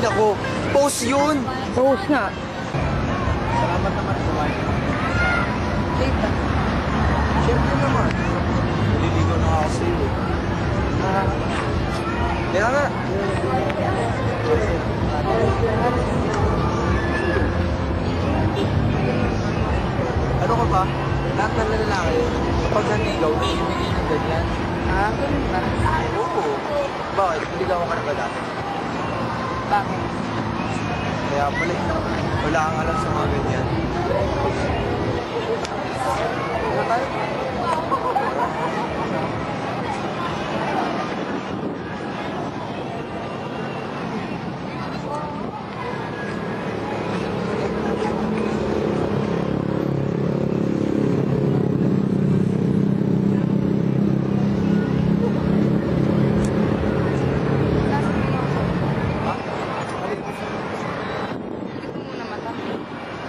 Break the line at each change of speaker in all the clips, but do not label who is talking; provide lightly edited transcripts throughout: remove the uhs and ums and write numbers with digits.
nako. Post yun.
Post nga.
Salamat naman sa wine.
Safe na.
Siyempre naman. Naliligaw na ako sa iyo. Kaya nga. Ano ka ba? Lahat ng lalaki, kapag naligaw, naiibigay ng ganyan.
Ganun ba?
Oo. Bakit? Naligaw ka na ba dati?
Bakit?
Kaya pala, wala kang alam sa mga ganyan. Ano tayo?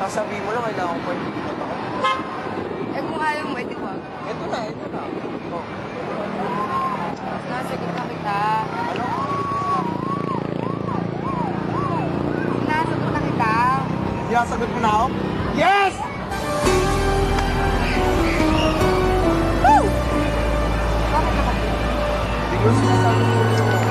Sasabihin mo lang, kailangan ko hindi kita ako.
Eh kung ayaw mo, edi wag.
Ito na, ito na. Oh.
Nasagot na kita.
Ano?
Nasagot na kita.
Sinasagot mo na ako? Yes! Woo!
Bakit naman?
Hindi ko sinasagot mo.